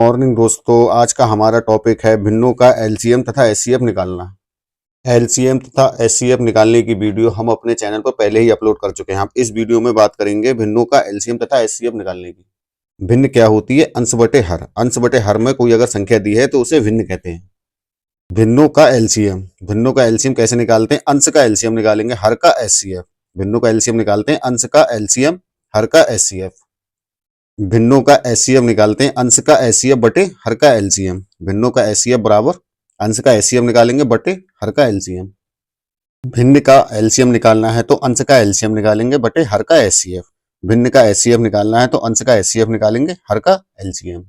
Morning दोस्तों, आज का हमारा टॉपिक है भिन्नों का एलसीएम तथा एचसीएफ निकालना। एलसीएम तथा एचसीएफ निकालने की वीडियो हम अपने चैनल पर पहले ही अपलोड कर चुके हैं। हम इस वीडियो में बात करेंगे भिन्नों का एलसीएम तथा एचसीएफ निकालने की। भिन्न क्या होती है? अंश बटे हर। अंश बटे हर में कोई अगर संख्या दी है तो उसे भिन्न कहते हैं। भिन्नों का एलसीएम। भिन्नों का एलसीएम कैसे निकालते हैं? अंश का एलसीएम निकालेंगे, हर का एचसीएफ। भिन्नों का एलसीएम निकालते हैं, अंश का एलसीएम, हर का एचसीएफ। भिन्नों का एचसीएफ निकालते हैं, अंश का एचसीएफ बटे हर का एलसीएम। भिन्नों का एचसीएफ बराबर अंश का एचसीएफ निकालेंगे बटे हर का एलसीएम। भिन्न का एलसीएम निकालना है तो अंश का एलसीएम निकालेंगे बटे हर का एचसीएफ। भिन्न का एचसीएफ निकालना है तो अंश का एचसीएफ निकालेंगे हर का एलसीएम।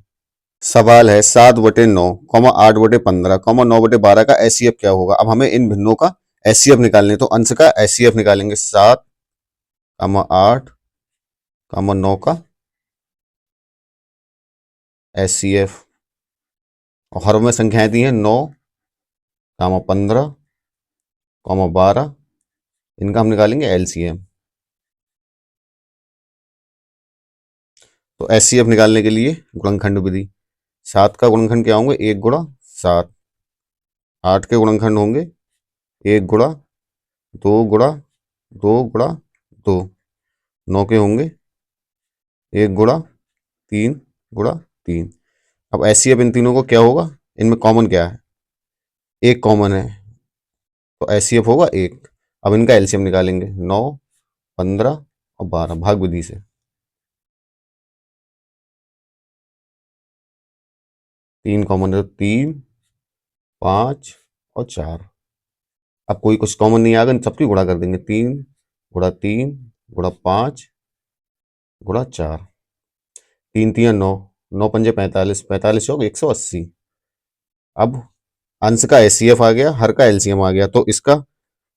सवाल है 7/9, 8/15, 9/12 का एचसीएफ क्या होगा? अब हमें इन भिन्नों का एचसीएफ निकालने, तो अंश का एचसीएफ निकालेंगे 7, 8, 9 का एचसीएफ। और हर में संख्याएं दी हैं 9, 15, 12। इनका हम निकालेंगे एलसीएम। तो एचसीएफ निकालने के लिए गुणनखंड विधि। 7 का गुणनखंड क्या होंगे? 1 गुणा 7। 8 के गुणनखंड होंगे 1 गुणा 2 गुणा 2 गुणा 2। 9 के होंगे 1 गुणा 3 गुणा 3। अब एचसीएफ इन तीनों को क्या होगा? इनमें कॉमन क्या है? 1 कॉमन है, तो एचसीएफ होगा 1। अब इनका एलसीएम निकालेंगे 9, 15 और 12 भाग विधि से। 3 कॉमन है तो 3, 5 और 4। अब कोई कुछ कॉमन नहीं आएगा, सबकी गुणा कर देंगे। 3 गुणा 3 गुणा 5 गुणा 4। 3 3 9, 9 पंजे 45, 45 हो 180। अब अंश का एचसीएफ आ गया, हर का एलसीएम आ गया, तो इसका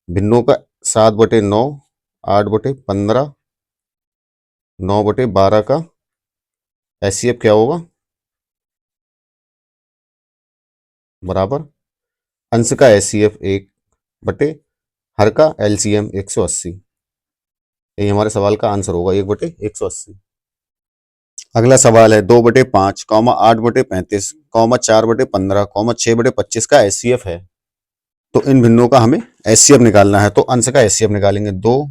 भिन्नों का 7/9, 8/15, 9/12 का एचसीएफ क्या होगा? बराबर अंश का एचसीएफ 1 बटे हर का एलसीएम 180। यही हमारे सवाल का आंसर होगा, 1/180। अगला सवाल है 2/5, 8/35, 4/15, 6/25 का एचसीएफ है। तो इन भिन्नों का हमें एचसीएफ निकालना है, तो अंश का एचसीएफ निकालेंगे 2,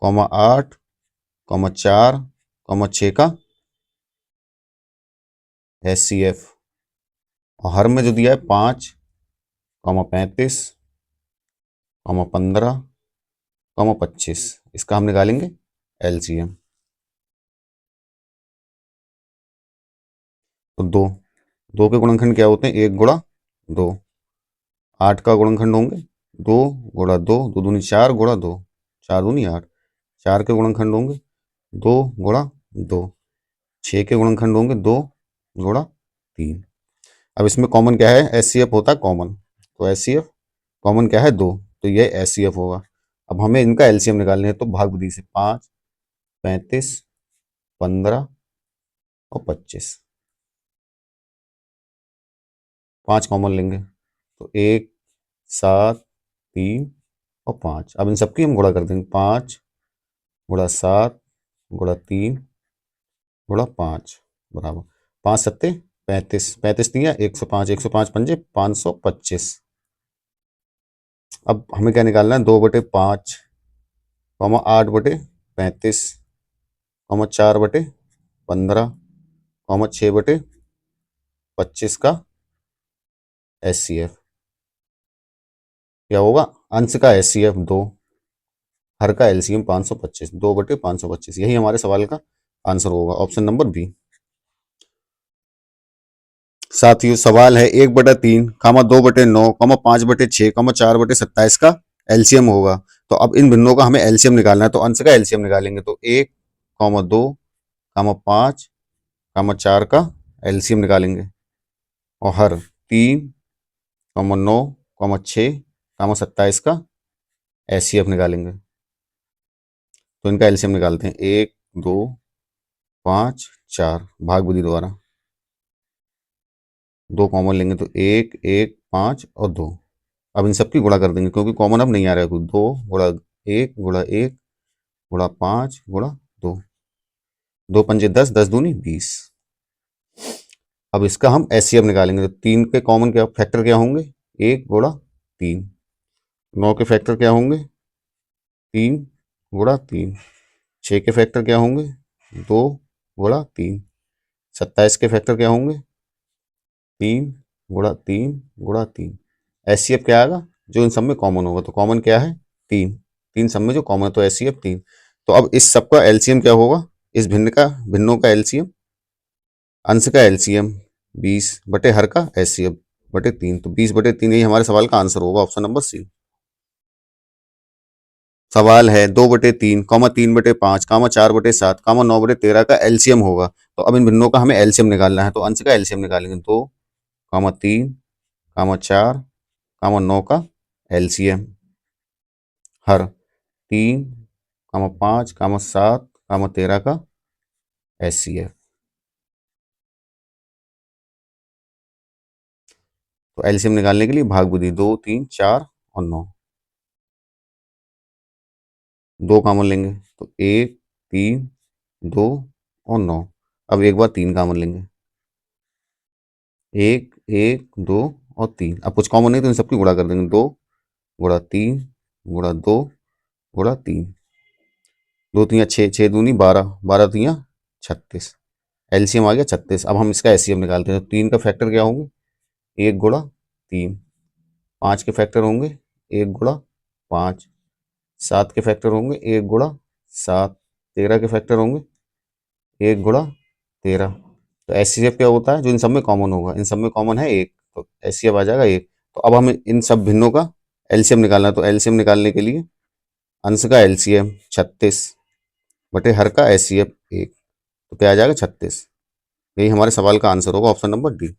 8, 4, 6 का एचसीएफ। और हर में जो दिया है 5, 35, 15, 25, इसका हम निकालेंगे एलसीएम। तो 2 के गुणनखंड क्या होते हैं? 1 गुणा 2। 8 का गुणनखंड होंगे 2 गुणा 2, 2 दूनी 4 गुणा 2, 4 दूनी 8। 4 के गुणनखंड होंगे 2 गुणा 2। 6 के गुणनखंड होंगे 2 गुणा 3। अब इसमें कॉमन क्या है? एचसीएफ होता है कॉमन, तो एचसीएफ कॉमन क्या है? 2, तो ये एचसीएफ होगा। अब हमें इनका एलसीएम निकालने हैं, तो भाग विधि से 5, 35, 15 और 25। 5 कॉमन लेंगे तो 1, 7, 3 और 5। अब इन सबकी हम गुणा कर देंगे, 5 गुणा 7 गुणा 3 गुणा 5 बराबर 5 सत्ते 35, 35 दिया 105, 105 पंजे 525। अब हमें क्या निकालना है? 2/5, 8/35, 4/15, 6/25 का एचसीएफ क्या होगा? अंश का एचसीएफ 2, हर का एलसीएम 525, 2/525। यही हमारे सवाल का आंसर होगा, ऑप्शन नंबर बी। साथियों सवाल है 1/3, 2/9, 5/6, 4/27 का एलसीएम होगा। तो अब इन भिन्नों का हमें एलसीएम निकालना है, तो अंश का एलसीएम निकालेंगे, तो 1, 2, 5, 4 का एलसीएम निकालेंगे। और हर 3, 9, 6, 27 का एचसीएफ निकालेंगे। तो इनका एलसीएम निकालते हैं, 1, 2, 5, 4 भाग विधि द्वारा। 2 कॉमन लेंगे तो 1, 1, 5 और 2। अब इन सबकी गुणा कर देंगे, क्योंकि कॉमन अब नहीं आ रहा है कोई। 2 गुणा 1 गुणा 1 गुणा 5 गुणा 2, 2 पंजे 10, 10 दूनी 20। अब इसका हम एचसीएफ निकालेंगे। तो 3 के कॉमन क्या फैक्टर क्या होंगे? 1 गुणा 3। 9 के फैक्टर क्या होंगे? 3 गुणा 3। 6 के फैक्टर क्या होंगे? 2 गुणा 3। 27 के फैक्टर क्या होंगे? 3 गुणा 3 गुणा 3। एचसीएफ क्या आएगा? जो इन सब में कॉमन होगा। तो कॉमन क्या है? 3। 3 सब में जो कॉमन है, तो एचसीएफ 3। तो अब इस सब का एलसीएम क्या होगा? इस भिन्नों का एलसीएम, अंश का एलसीएम 20 बटे हर का एचसीएफ बटे 3। तो 20 बटे 3 यही हमारे सवाल का आंसर होगा, ऑप्शन नंबर सी। सवाल है 2 बटे 3, 3 बटे 5, 4 बटे 7, 9 बटे 13 का एलसीएम होगा। तो अब इन भिन्नों का हमें एलसीएम निकालना है। तो अंश का एलसीएम निकालेंगे। 2, 3, 4, 9 का एलसीएम हर 3, 5, 7, 13 का एचसीएफ। तो एलसीएम निकालने के लिए भाग विधि 2, 3, 4 और 9। 2 कॉमन लेंगे तो 1, 3, 2 और 9। अब एक बार 3 कॉमन लेंगे। 1, 1, 2 और 3। अब कुछ कॉमन नहीं तो इन सबकी गुणा कर देंगे। 2 गुणा 3 गुणा 2 गुणा 3। 2 3 6, 6 दूनी 12, 12 3 36। एलसीएम आ गया 36। अब हम इसका एचसीएफ निकालते हैं। तो 3 का फैक्टर क्या होंगे? 1 गुणा 3। 5 के फैक्टर होंगे 1 गुणा 5। 7 के फैक्टर होंगे 1 गुणा 7। 13 के फैक्टर होंगे 1 गुणा 13। तो एचसीएफ क्या होता है? जो इन सब में कॉमन होगा। इन सब में कॉमन है 1, तो एचसीएफ आ जाएगा 1। तो अब हमें इन सब भिन्नों का एलसीएम निकालना है। तो एलसीएम निकालने के लिए अंश का एलसीएम 36 बटे हर का एचसीएफ 1। तो क्या आ जाएगा? 36। यही हमारे सवाल का आंसर होगा, ऑप्शन नंबर डी।